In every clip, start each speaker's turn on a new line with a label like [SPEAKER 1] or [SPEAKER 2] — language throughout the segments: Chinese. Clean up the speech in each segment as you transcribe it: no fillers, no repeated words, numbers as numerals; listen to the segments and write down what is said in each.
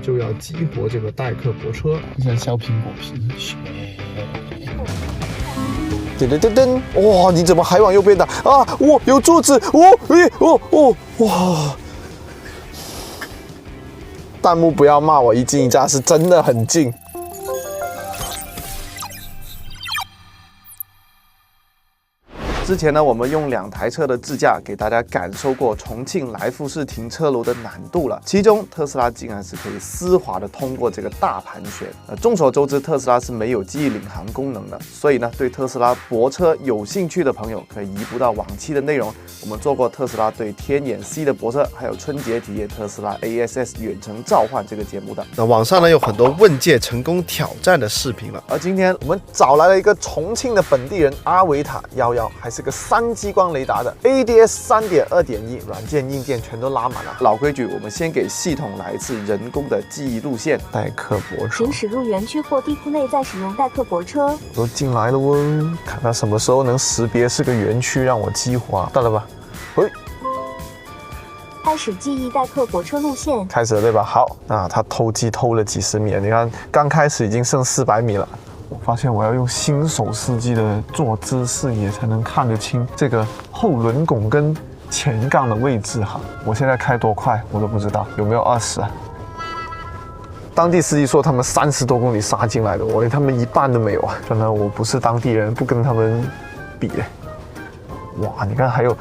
[SPEAKER 1] 就要激活这个代客泊车，像削苹果皮。
[SPEAKER 2] 噔噔噔噔！哇，你怎么还往右边打啊？哇，有柱子！哇！弹幕不要骂我一惊一乍，是真的很近。之前呢，我们用2台车的自驾给大家感受过重庆来福士停车楼的难度了。其中特斯拉竟然是可以丝滑的通过这个大盘旋。众所周知，特斯拉是没有记忆领航功能的，所以呢，对特斯拉泊车有兴趣的朋友可以移步到往期的内容。我们做过特斯拉对天眼 C 的泊车，还有春节体验特斯拉 ASS 远程召唤这个节目的。那网上呢有很多问界成功挑战的视频了。而今天我们找来了一个重庆的本地人阿维塔11，还是个3激光雷达的 ADS 3.2.1，软件硬件全都拉满了。老规矩，我们先给系统来一次人工的记忆路线。代客泊车，
[SPEAKER 3] 请驶入园区或地库内，再使用代客泊车。
[SPEAKER 2] 都进来了哦，看他什么时候能识别是个园区，让我激活。到了吧？喂，
[SPEAKER 3] 开始记忆代客泊车路线。
[SPEAKER 2] 开始了对吧？好，那他偷鸡偷了几十米了，你看刚开始已经剩400米了。我发现我要用新手司机的坐姿视野才能看得清这个后轮拱跟前杠的位置哈。我现在开多快我都不知道，有没有20啊？当地司机说他们30多公里杀进来的，我连他们一半都没有啊！真的，我不是当地人，不跟他们比嘞。哇，你看还有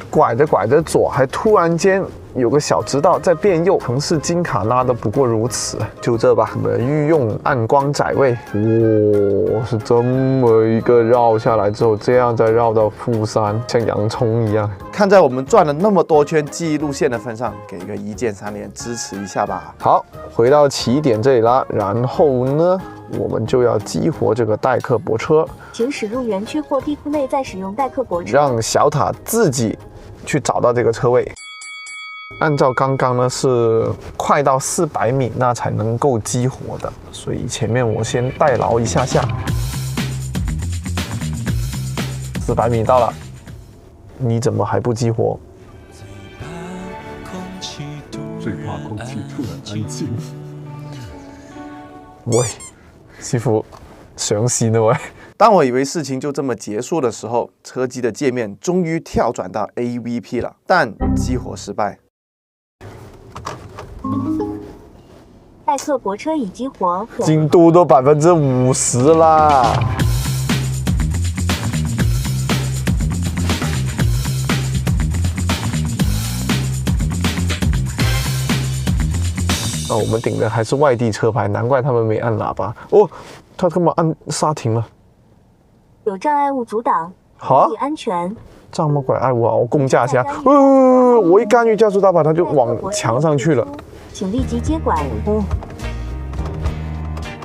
[SPEAKER 2] 拐着拐着左，还突然间有个小直道在变右，城市金卡拉的不过如此。就这吧，我们御用暗光窄位，哇，是这么一个绕下来之后，这样再绕到富山，像洋葱一样。看在我们转了那么多圈记忆路线的份上，给个1键3连支持一下吧。好，回到起点这里啦，然后呢，我们就要激活这个代客泊车。
[SPEAKER 3] 请驶入园区或地库内，再使用代客泊车。
[SPEAKER 2] 让小塔自己去找到这个车位。按照刚刚呢是快到400米那才能够激活的，所以前面我先代劳一下下。400米到了，你怎么还不激活？
[SPEAKER 1] 最怕空气突然安静。
[SPEAKER 2] 喂，師傅上線啦喂！當我以為事情就這麼結束的時候，車機的界面終於跳轉到 AVP 了，但激活失敗。
[SPEAKER 3] 代客泊車已激活，
[SPEAKER 2] 進度都50%啦！我們頂的還是外地車牌，難怪他們沒按喇叭。哦，他幹嘛按剎停了？
[SPEAKER 3] 有障礙物阻擋，
[SPEAKER 2] 好，
[SPEAKER 3] 注意安全。
[SPEAKER 2] 這麼拐愛我，我共駕下，我一干預加速大把，他就往牆上去了。
[SPEAKER 3] 請立即接管。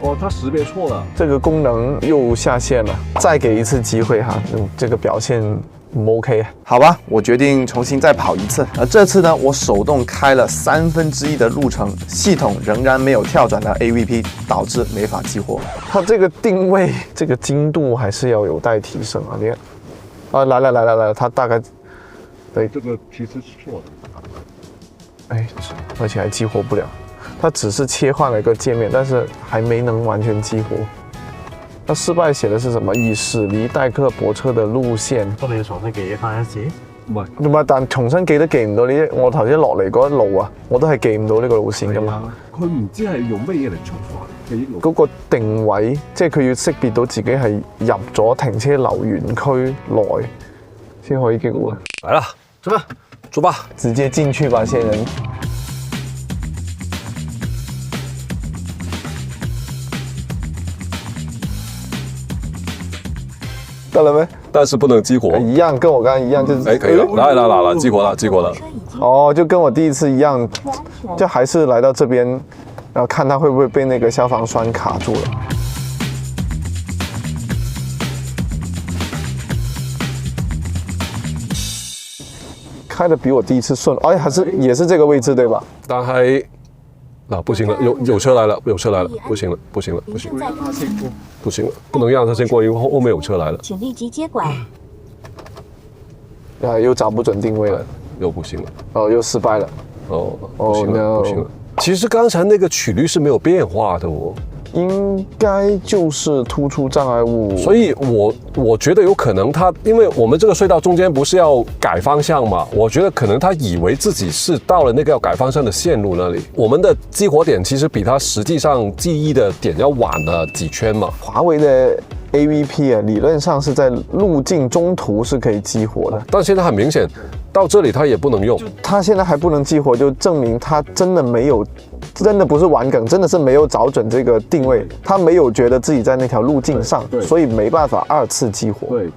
[SPEAKER 1] 哦，他識別錯了，
[SPEAKER 2] 這個功能又下線了，再給一次機會哈，這個表現不 OK。好吧，我決定重新再跑一次。而這次呢，我手動開了1/3的路程，系統仍然沒有跳轉到 AVP，導致沒法激活。它這個定位，這個精度還是要有待提升啊！你看，啊，來了，它大概，對，
[SPEAKER 1] 這個其實是錯的。
[SPEAKER 2] 哎，而且還激活不了。它只是切換了一個界面，但是還沒能完全激活。那失敗寫的是什麼？已駛離代客泊車的路線。
[SPEAKER 1] 咁你要重新記翻一次？唔
[SPEAKER 2] 係，但重新記都記唔到呢啲。我頭先落嚟嗰一路啊，我都係記唔到呢個路線噶嘛。
[SPEAKER 1] 佢唔知係用乜嘢嚟重複記憶路。
[SPEAKER 2] 嗰個定位，即係佢要識別到自己係入咗停車留園區內，先可以激活。
[SPEAKER 1] 來啦，做咩？走吧，
[SPEAKER 2] 直接進去吧，先人。到了没？
[SPEAKER 4] 但是不能激活，
[SPEAKER 2] 一样，跟我刚刚一样，就是
[SPEAKER 4] 哎，可以了，来，激活了。
[SPEAKER 2] 哦，就跟我第一次一样，就还是来到这边，然后看它会不会被那个消防栓卡住了。开的比我第一次顺，哎，也是这个位置对吧？
[SPEAKER 4] 但係嗱，不行了，有車來了，不行了，不行了，不能讓他先過，因為後面有車來了。
[SPEAKER 3] 請立即接管。
[SPEAKER 2] 又找不準定位了，
[SPEAKER 4] 又不行了，
[SPEAKER 2] 哦，又失敗了，
[SPEAKER 4] 哦，不行了，不行了。其实刚才那个曲率是没有变化的哦。
[SPEAKER 2] 应该就是突出障碍物，
[SPEAKER 4] 所以我觉得有可能他，因为我们这个隧道中间不是要改方向嘛，我觉得可能他以为自己是到了那个要改方向的线路那里。我们的激活点其实比他实际上记忆的点要晚了几圈嘛。
[SPEAKER 2] 华为的 AVP 啊，理论上是在路径中途是可以激活的，
[SPEAKER 4] 但现在很明显，到这里它也不能用。
[SPEAKER 2] 它现在还不能激活，就证明它真的没有，真的不是玩梗，真的是没有找准这个定位，它没有觉得自己在那条路径上，所以没办法2次激活。
[SPEAKER 4] 对，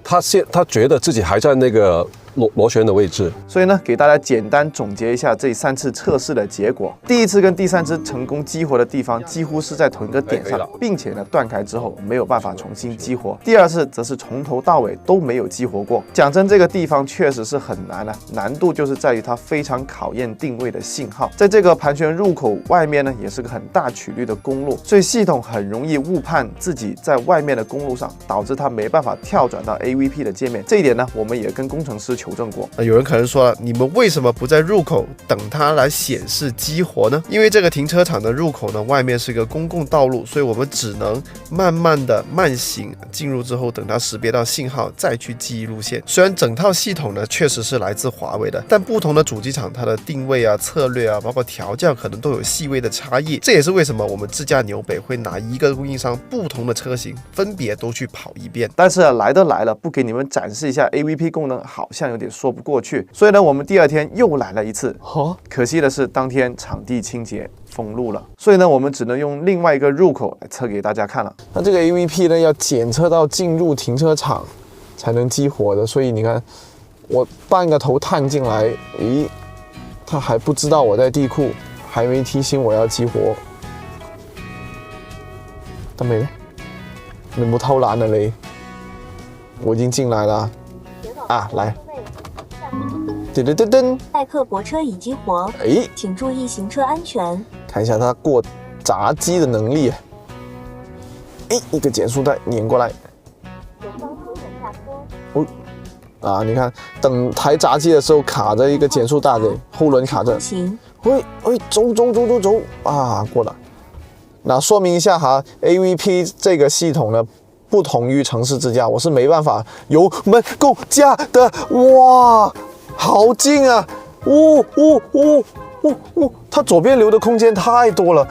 [SPEAKER 4] 他觉得自己还在那个螺旋的位置。
[SPEAKER 2] 所以呢，给大家简单总结一下这3次测试的结果。第1次跟第3次成功激活的地方几乎是在同一个点上，并且呢断开之后没有办法重新激活。第2次则是从头到尾都没有激活过。讲真，这个地方确实是很难啊，难度就是在于它非常考验定位的信号。在这个盘旋入口外面呢，也是个很大曲率的公路，所以系统很容易误判自己在外面的公路上，导致它没办法跳转到 AVP 的界面。这一点呢，我们也跟工程师求证过。
[SPEAKER 5] 有人可能说了，你们为什么不在入口等它来显示激活呢？因为这个停车场的入口呢，外面是一个公共道路，所以我们只能慢慢的慢行进入之后，等它识别到信号再去记忆路线。虽然整套系统呢确实是来自华为的，但不同的主机厂它的定位啊、策略啊，包括调教可能都有细微的差异。这也是为什么我们自驾纽北会拿一个供应商不同的车型分别都去跑一遍。
[SPEAKER 2] 但是来都来了，不给你们展示一下 AVP 功能，好像有点说不过去。所以呢，我们第2天又来了一次。可惜的是，当天场地清洁封路了，所以呢，我们只能用另外一个入口来测给大家看了。那这个 AVP 呢，要检测到进入停车场才能激活的，所以你看，我半个头探进来，咦，他还不知道我在地库，还没提醒我要激活。得未呢？你冇偷懶啊你！我已經進來啦。啊，來。噔噔噔噔，
[SPEAKER 3] 代客泊车已激活，
[SPEAKER 2] 哎，
[SPEAKER 3] 请注意行车安全。
[SPEAKER 2] 看一下它过闸机的能力。哎，一个减速带碾过来。哦，啊，你看，等抬闸机的时候卡着一个减速带的，后轮卡着。
[SPEAKER 3] 行。
[SPEAKER 2] 喂，走啊，过了。那说明一下哈 ，AVP 这个系统呢，不同于城市自驾，我是没办法油门够加的。哇，好近啊！它左边留的空间太多了。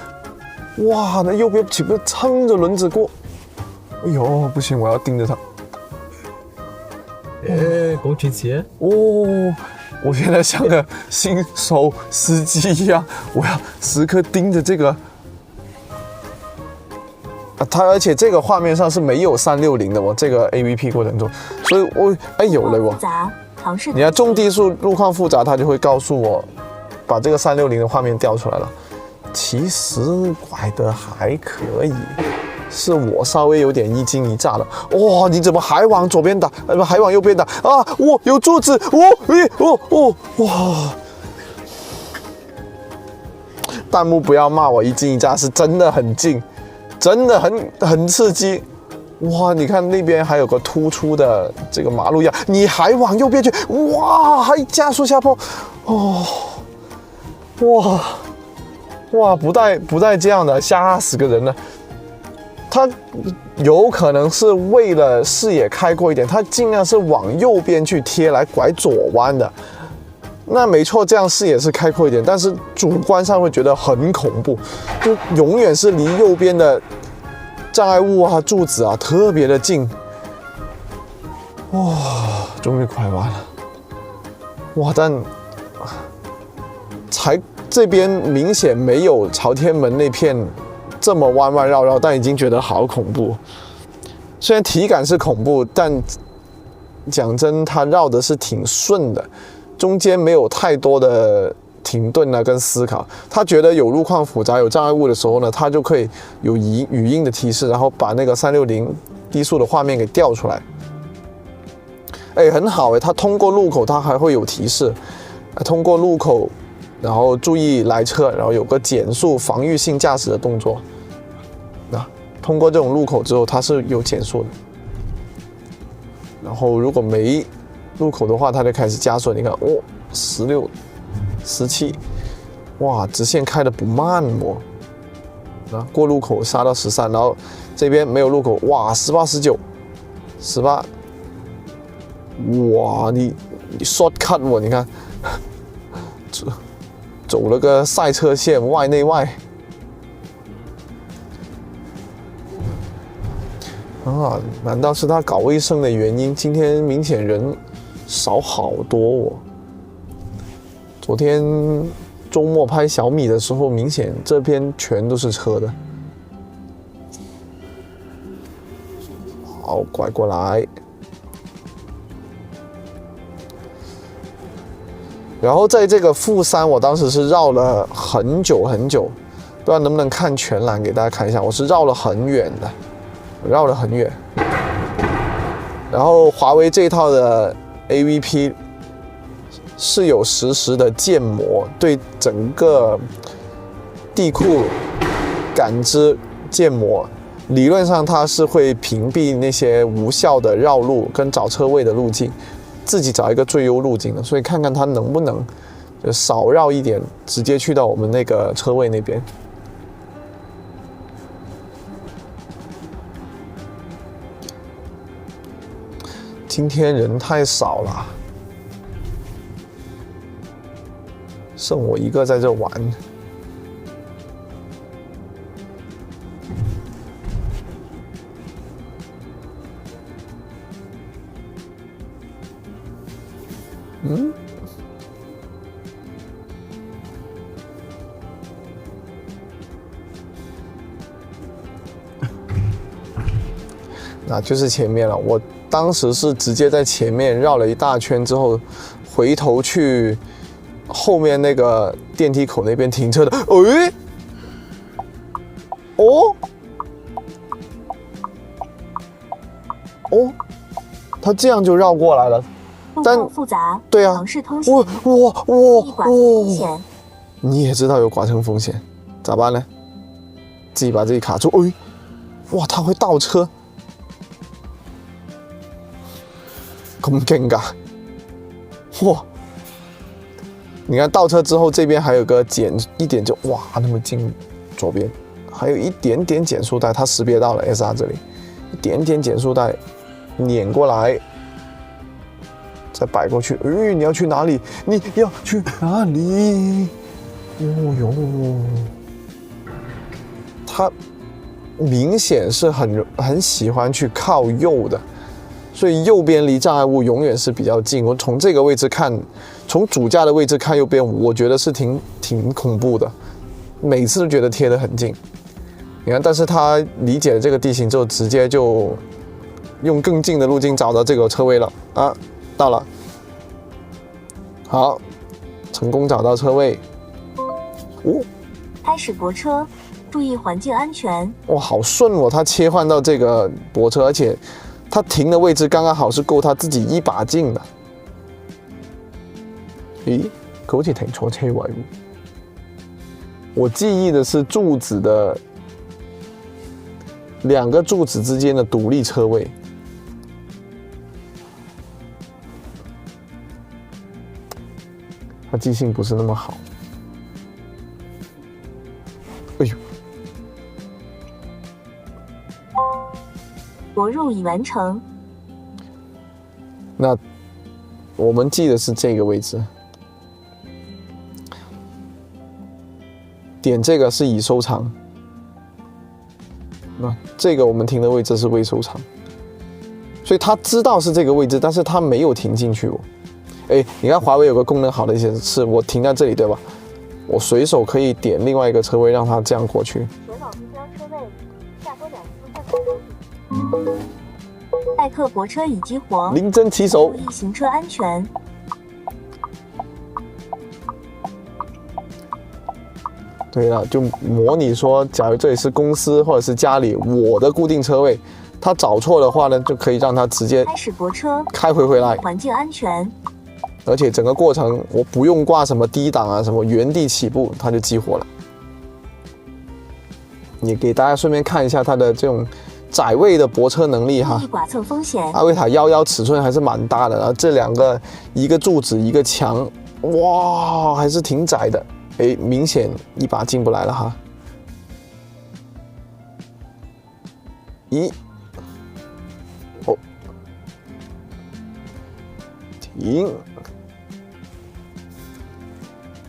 [SPEAKER 2] 哇，那右边岂不是撑着轮子过？哎呦，不行，我要盯着它。
[SPEAKER 1] 工程鞋
[SPEAKER 2] 哦，我现在像个新手司机一样，我要时刻盯着这个。它而且这个画面上是没有360的哦，这个 AVP 过程中，所以我有了我。你看中低速路况复杂，它就会告诉我把这个360的画面调出来了。其实拐的还可以，是我稍微有点一惊一乍了。哇，你怎么还往左边打？还往右边打啊？哇，有柱子！哇！弹幕不要骂我一惊一乍，是真的很近。真的很刺激，哇！你看那边还有个突出的这个马路牙，你还往右边去，哇！还加速下坡，哦，哇！不带这样的，吓死个人了。他有可能是为了视野开阔一点，他尽量是往右边去贴来拐左弯的。那没错，这样视野是开阔一点，但是主观上会觉得很恐怖，就永远是离右边的障碍物啊、柱子啊特别的近。哇，终于拐完了！哇，但这边明显没有朝天门那片这么弯弯绕绕，但已经觉得好恐怖。虽然体感是恐怖，但讲真，它绕的是挺顺的。中间没有太多的停顿啊，跟思考。他觉得有路况复杂、有障碍物的时候呢，他就可以有语音的提示，然后把那个360低速的画面给调出来。哎，很好哎，他通过路口他还会有提示，通过路口，然后注意来车，然后有个减速防御性驾驶的动作。那通过这种路口之后，它是有减速的。然后如果没路口的话，它就开始加速。你看，16、17，哇，直线开的不慢哦。啊，过路口杀到13，然后这边没有路口，哇，18、19、18，哇，你 shortcut 我，你看，走了个赛车线，外内外。啊，难道是他搞卫生的原因？今天明显人少好多哦。昨天周末拍小米的时候，明显这边全都是车的。好，拐过来。然后在这个-3，我当时是绕了很久很久，不知道能不能看全览给大家看一下。我是绕了很远的。绕了很远，然后华为这一套的 AVP 是有实时的建模，对整个地库感知建模，理论上它是会屏蔽那些无效的绕路跟找车位的路径，自己找一个最优路径的，所以看看它能不能就少绕一点，直接去到我们那个车位那边。今天人太少了，剩我一个在这玩。那就是前面了。我当时是直接在前面绕了一大圈之后，回头去后面那个电梯口那边停车的。哎，哦，他这样就绕过来了。
[SPEAKER 3] 路况复杂，
[SPEAKER 2] 对啊，
[SPEAKER 3] 尝试通行，
[SPEAKER 2] 哇，
[SPEAKER 3] 寡程风险。
[SPEAKER 2] 你也知道有寡程风险，咋办呢？自己把自己卡住。哎，哇，他会倒车。咁勁㗎，哇！你看倒車之後，這邊還有個一點就哇那麼近，左邊還有一點點減速帶，它識別到了 SR 這裡，一點點減速帶碾過來，再擺過去。哎，你要去哪裡？你要去哪裡？哦喲，它明顯是很喜歡去靠右的。所以右邊離障礙物永遠是比較近。我從這個位置看，從主駕的位置看右邊，我覺得是挺恐怖的，每次都覺得貼得很近。你看，但是他理解了這個地形之後，直接就用更近的路徑找到這個車位了啊，到了，好，成功找到車位。哦，
[SPEAKER 3] 開始泊車，注意環境安全。
[SPEAKER 2] 哇，好順哦，他切換到這個泊車，而且他停的位置剛剛好是夠他自己一把進的。咦，佢好似停錯車位喎。我記憶的是柱子的2個柱子之間的獨立車位。他記性不是那麼好。哎呦！
[SPEAKER 3] 泊入已完成。
[SPEAKER 2] 那我们记的是这个位置，点这个是已收藏。那这个我们停的位置是未收藏，所以他知道是这个位置，但是他没有停进去哦。哎，你看华为有个功能好的一些是，我停在这里对吧？我随手可以点另外一个车位，让它这样过去。
[SPEAKER 3] 前往目标车位，下多2次换代客泊车已激活，
[SPEAKER 2] 临阵起手，
[SPEAKER 3] 注意行车安全。
[SPEAKER 2] 对了，就模拟说，假如这里是公司或者是家里我的固定车位，他找错的话呢，就可以让他直接
[SPEAKER 3] 开始泊车，
[SPEAKER 2] 开回来，
[SPEAKER 3] 环境安全。
[SPEAKER 2] 而且整个过程我不用挂什么低档啊，什么原地起步，它就激活了。也给大家顺便看一下它的这种窄位的泊车能力哈。
[SPEAKER 3] 剐蹭风险。
[SPEAKER 2] 阿维塔11尺寸还是蛮大的，然后这2个，一个柱子一个墙，哇，还是挺窄的。哎，明显一把进不来了哈。哦，停，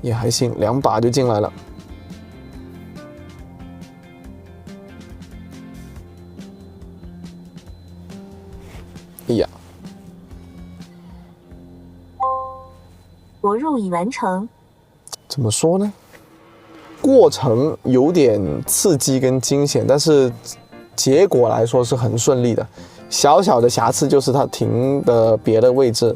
[SPEAKER 2] 也还行，2把就进来了。哎呀，
[SPEAKER 3] 夺入已完成。
[SPEAKER 2] 怎么说呢？过程有点刺激跟惊险，但是结果来说是很顺利的。小小的瑕疵就是它停的别的位置，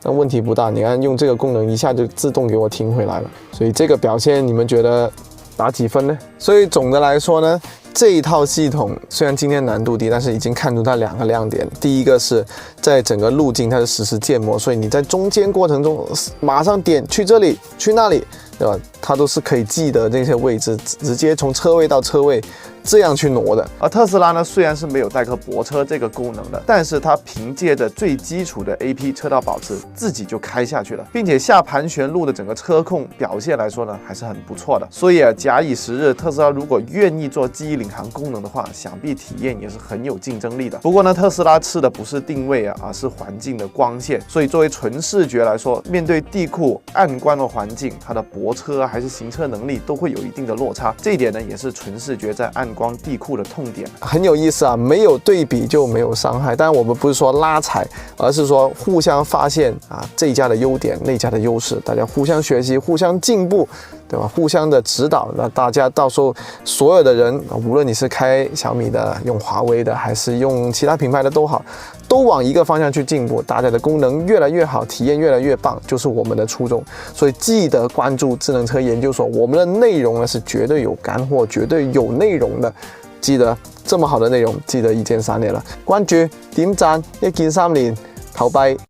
[SPEAKER 2] 但问题不大。你看用这个功能一下就自动给我停回来了，所以这个表现你们觉得打几分呢？所以总的来说呢，这一套系统虽然今天难度低，但是已经看出它2个亮点。第一个是在整个路径它是实时建模，所以你在中间过程中马上点去这里去那里，对吧？它都是可以记得这些位置，直接从车位到车位这样去挪的。而特斯拉呢，虽然是没有代客泊车这个功能的，但是它凭借着最基础的 AP 车道保持，自己就开下去了，并且下盘旋路的整个车控表现来说呢，还是很不错的。所以假以时日，特斯拉如果愿意做记忆领航功能的话，想必体验也是很有竞争力的。不过呢，特斯拉吃的不是定位而是环境的光线，所以作为纯视觉来说，面对地库暗光的环境，它的泊车还是行车能力都会有一定的落差。这一点呢，也是纯视觉在暗光地库的痛点。很有意思啊，没有对比就没有伤害。但我们不是说拉踩，而是说互相发现这一家的优点，那家的优势，大家互相学习，互相进步，对吧？互相的指导，那大家到时候所有的人，无论你是开小米的、用华为的，还是用其他品牌的都好，都往一个方向去进步，大家的功能越来越好，体验越来越棒，就是我们的初衷。所以记得关注智能车研究所，我们的内容呢是绝对有干货、绝对有内容的。記得這麼好的內容，記得1鍵3連啦，關注、點讚、1鍵3連，投幣。